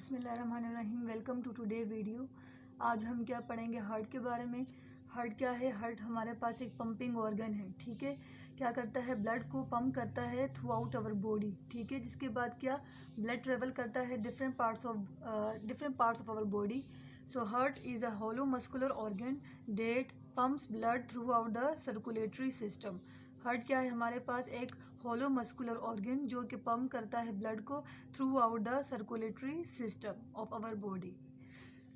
बिस्मिल्लाहिर्रहमानिर्रहीम। Welcome to today video. आज हम क्या पढ़ेंगे, हार्ट के बारे में। हार्ट क्या है? हार्ट हमारे पास एक पंपिंग ऑर्गन है, ठीक है। क्या करता है? ब्लड को पंप करता है थ्रू आउट आवर बॉडी, ठीक है। जिसके बाद क्या, ब्लड ट्रेवल करता है different parts of our body. So heart is a hollow muscular organ that pumps blood throughout the circulatory system. Heart क्या है? हमारे पास एक होलो मस्कुलर ऑर्गन जो कि पंप करता है ब्लड को throughout the circulatory system of our body.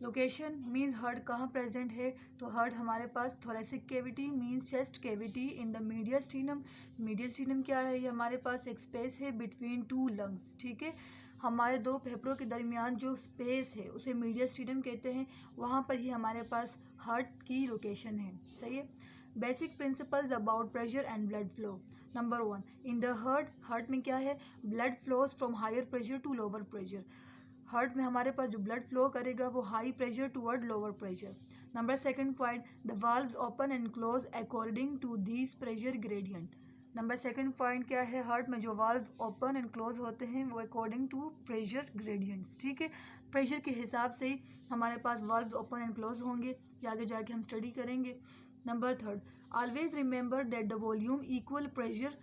Location means heart कहाँ प्रेजेंट है? तो हार्ट हमारे पास thoracic cavity means chest cavity in the mediastinum. Mediastinum क्या है? ये हमारे पास एक स्पेस है बिटवीन टू लंग्स, ठीक है। हमारे दो फेफड़ों के दरमियान जो स्पेस है उसे मीडियस्टीनम कहते हैं। वहाँ पर ही हमारे पास हार्ट की लोकेशन है, सही है। Basic principles about pressure and blood flow. Number 1, in the heart में क्या है? Blood flows from higher pressure to lower pressure. Heart में हमारे पास जो ब्लड फ्लो करेगा वो high pressure toward lower pressure. Number 2 point, the valves open and close according to these pressure gradient. Number 2 point क्या है? हार्ट में जो वाल्व्स ओपन एंड क्लोज होते हैं वो अकॉर्डिंग टू प्रेशर ग्रेडियंट्स, ठीक है। प्रेशर के हिसाब से ही हमारे पास वाल्व्स ओपन एंड क्लोज होंगे, ये आगे जाके हम स्टडी करेंगे। Number 3, always remember that the volume equal pressure.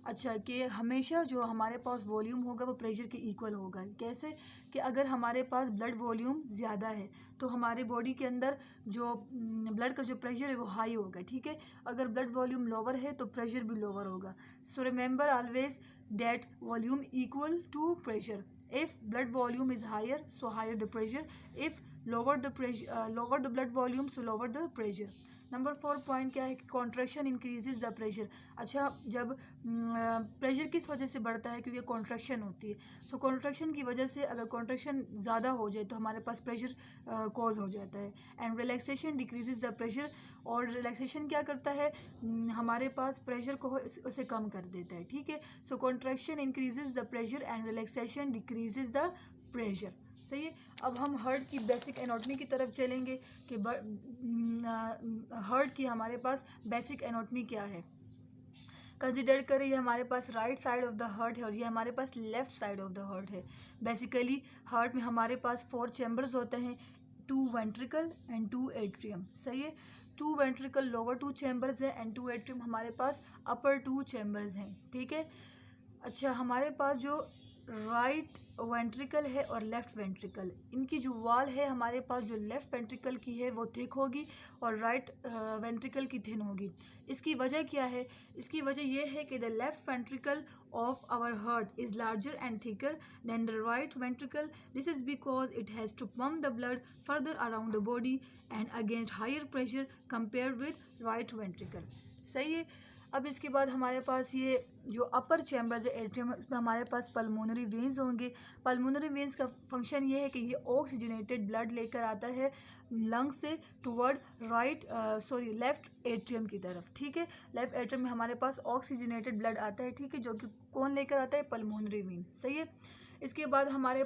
अच्छा, कि हमेशा जो हमारे पास वॉल्यूम होगा वो प्रेशर के इक्वल होगा। कैसे? कि अगर हमारे पास ब्लड वॉल्यूम ज़्यादा है तो हमारे बॉडी के अंदर जो ब्लड का जो प्रेशर है वो हाई होगा, ठीक है। अगर ब्लड वॉल्यूम लोअर है तो प्रेशर भी लोअर होगा। So remember always that volume equal to pressure. If blood volume is higher so higher the pressure, if lower the blood volume so lower the pressure. Number 4 point क्या है? Contraction increases the pressure. अच्छा, जब pressure किस वजह से बढ़ता है? क्योंकि कॉन्ट्रैक्शन होती है। सो कॉन्ट्रैक्शन की वजह से अगर कॉन्ट्रैक्शन ज़्यादा हो जाए तो हमारे पास प्रेशर कॉज हो जाता है। And relaxation decreases the pressure. और रिलैक्सेशन क्या करता है? हमारे पास प्रेशर को उसे कम कर देता है, ठीक है। So contraction increases the pressure and relaxation decreases the pressure, सही है। अब हम हार्ट की बेसिक एनाटॉमी की तरफ चलेंगे कि हार्ट की हमारे पास बेसिक एनाटॉमी क्या है। कंसिडर करें ये हमारे पास right side of the heart है और ये हमारे पास left side of the heart है। बेसिकली हार्ट में हमारे पास 4 चैम्बर्स होते हैं, 2 वेंट्रिकल एंड 2 एट्रियम, सही है। 2 वेंट्रिकल लोअर 2 चैम्बर्स हैं एंड 2 एट्रियम हमारे पास अपर 2 चैम्बर्स हैं, ठीक है। अच्छा, हमारे पास जो राइट वेंट्रिकल है और लेफ़्ट वेंट्रिकल, इनकी जो वॉल है हमारे पास जो लेफ़्ट वेंट्रिकल की है वो थिक होगी और राइट वेंट्रिकल की थिन होगी। इसकी वजह क्या है? इसकी वजह यह है कि the left ventricle of our heart is larger and thicker than the right ventricle. This is because it has to pump the blood further around the body and against higher pressure compare with right ventricle, सही है। अब इसके बाद हमारे पास ये जो अपर chambers है atrium, उसमें हमारे पास पल्मोनरी वेन्स होंगे। पल्मोनरी वेन्स का फंक्शन ये है कि ये ऑक्सीजनेटेड ब्लड लेकर आता है लंग्स से टुवर्ड लेफ़्ट एट्रियम की तरफ, ठीक है। लेफ़्ट एट्रियम में हमारे पास ऑक्सीजनेटेड ब्लड आता है, ठीक है, जो कि कौन लेकर आता है? पल्मोनरी वेन, सही है। इसके बाद हमारे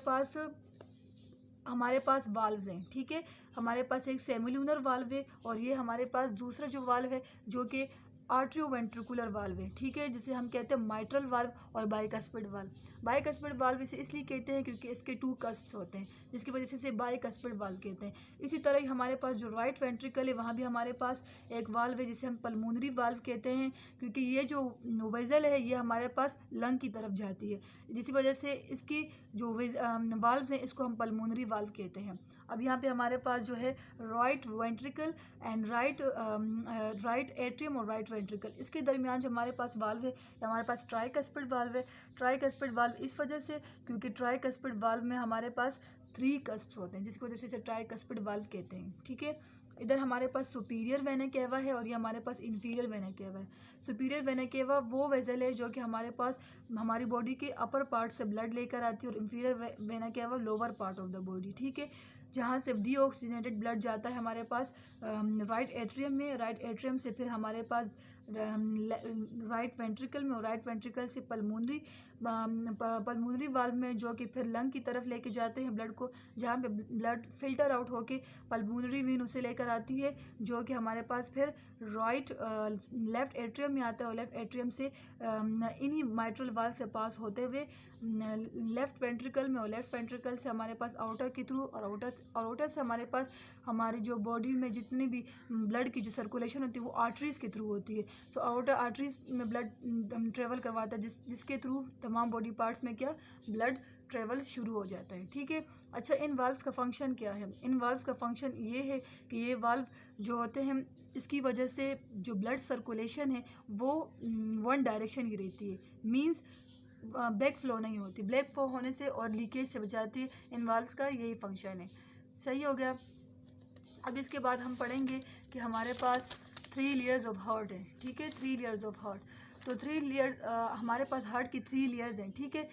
पास वाल्व्स हैं, ठीक है। हमारे पास एक सेमिलुनर वाल्व है और ये हमारे पास दूसरा जो वाल्व है जो कि आर्ट्रियोवेंट्रिकुलर वाल्व है, ठीक है, जिसे हम कहते हैं माइट्रल वाल्व और बाइकस्पिड वाल्व। बाइकस्पिड वाल्व इसे इसलिए कहते हैं क्योंकि इसके 2 कस्प्स होते हैं, जिसकी वजह से इसे बाइकस्पिड वाल्व कहते हैं। इसी तरह ही हमारे पास जो राइट वेंट्रिकल है वहाँ भी हमारे पास एक वाल्व है जिसे हम पल्मोनरी वाल्व कहते हैं, क्योंकि ये जो वेजल है ये हमारे पास लंग की तरफ जाती है, जिसकी वजह से इसकी जो वाल्व्स हैं इसको हम पल्मोनरी वाल्व कहते हैं। अब यहाँ पे हमारे पास जो है right ventricle and right atrium और राइट वेंट्रिकल, इसके दरमियान जो हमारे पास वाल्व है हमारे पास ट्राइकस्पिड वाल्व है। ट्राइकस्पिड वाल्व इस वजह से क्योंकि ट्राइकस्पिड वाल्व में हमारे पास 3 कस्प्स होते हैं, जिसकी वजह से इसे ट्राइकस्पिड वाल्व कहते हैं, ठीक है। इधर हमारे पास सुपीरियर वेना केवा है और ये हमारे पास इंफीरियर वेना केवा है। सुपीरियर वेना केवा वो वेजल है जो कि हमारे पास हमारी बॉडी के अपर पार्ट से ब्लड लेकर आती है और inferior vena cava lower part of the body, ठीक है, जहाँ से डीऑक्सीजनेटेड ब्लड जाता है हमारे पास राइट एट्रियम में। राइट एट्रियम से फिर हमारे पास राइट वेंट्रिकल में और राइट वेंट्रिकल से पल्मोनरी वाल्व में, जो कि फिर लंग की तरफ लेके जाते हैं ब्लड को, जहाँ पे ब्लड फिल्टर आउट होके पल्मोनरी वेन उसे लेकर आती है, जो कि हमारे पास फिर लेफ्ट एट्रियम में आता है, और लेफ्ट एट्रियम से इन्हीं माइट्रल वाल्व से पास होते हुए लेफ्ट वेंट्रिकल में, और लेफ्ट वेंट्रिकल से हमारे पास आउटर के थ्रू, और आउटर से हमारे पास हमारी जो बॉडी में जितनी भी ब्लड की जो सर्कुलेशन होती है वो आर्टरीज़ के थ्रू होती है। सो आउटर आर्टरीज़ में ब्लड ट्रेवल करवाता है, जिसके थ्रू तमाम बॉडी पार्ट्स में क्या ब्लड ट्रेवल शुरू हो जाता है। ठीक है। अच्छा, इन वाल्व्स का फंक्शन क्या है? इन वाल्व्स का फंक्शन ये है कि ये वाल्व जो होते हैं, इसकी वजह से जो ब्लड सर्कुलेशन है वो वन डायरेक्शन ही रहती है, मींस बैक फ्लो नहीं होती। बैक फ्लो होने से और लीकेज से बचाती है। इन वाल्व्स का यही फंक्शन है। सही हो गया। अब इसके बाद हम पढ़ेंगे कि हमारे पास 3 लेयर्स ऑफ हार्ट है। ठीक है, 3 लेयर्स ऑफ हार्ट। तो 3 लेयर हमारे पास हार्ट की 3 लेयर्स हैं। ठीक है,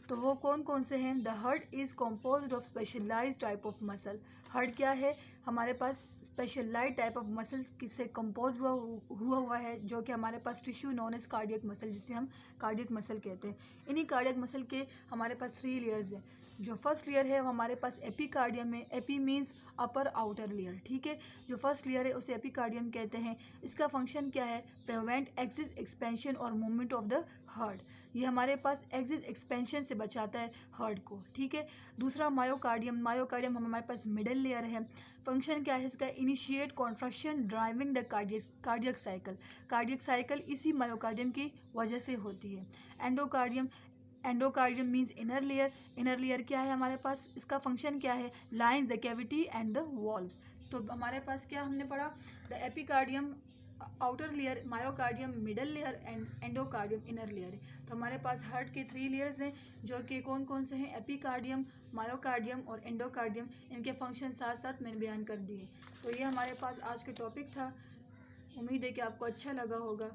तो वो कौन कौन से हैं? The heart is composed of specialised type of muscle. Heart क्या है? हमारे पास स्पेशलाइज्ड टाइप ऑफ मसल से कंपोज हुआ है, जो कि हमारे पास tissue known as cardiac muscle, जिसे हम कार्डियक मसल कहते हैं। इन्हीं कार्डियक मसल के हमारे पास 3 लेयर्स हैं। जो फर्स्ट लेयर है वो हमारे पास एपिकार्डियम है। एपी मीन्स अपर आउटर लेयर। ठीक है, जो फर्स्ट लेयर है उसे एपिकार्डियम कहते हैं। इसका फंक्शन क्या है? प्रिवेंट एक्सिस एक्सपेंशन और मूवमेंट ऑफ द हार्ट। ये हमारे पास एक्सिस एक्सपेंशन से बचाता है हार्ट को। ठीक है। दूसरा मायोकार्डियम। मायोकार्डियम हमारे पास मिडल लेयर है। फंक्शन क्या है इसका? Initiate contraction driving the cardiac cycle. Cardiac cycle इसी मायोकार्डियम की वजह से होती है। Endocardium. Endocardium means inner layer. Inner layer क्या है हमारे पास? इसका फंक्शन क्या है? Lines the cavity and the valves. तो हमारे पास क्या हमने पढ़ा? The epicardium outer layer, myocardium middle layer, and endocardium inner layer है। तो हमारे पास हार्ट के 3 लेयर्स हैं, जो कि कौन कौन से हैं? एपिकार्डियम, मायोकार्डियम और एंडोकार्डियम। इनके फंक्शन साथ साथ मैंने बयान कर दिए। तो ये हमारे पास आज का टॉपिक था। उम्मीद है कि आपको अच्छा लगा होगा।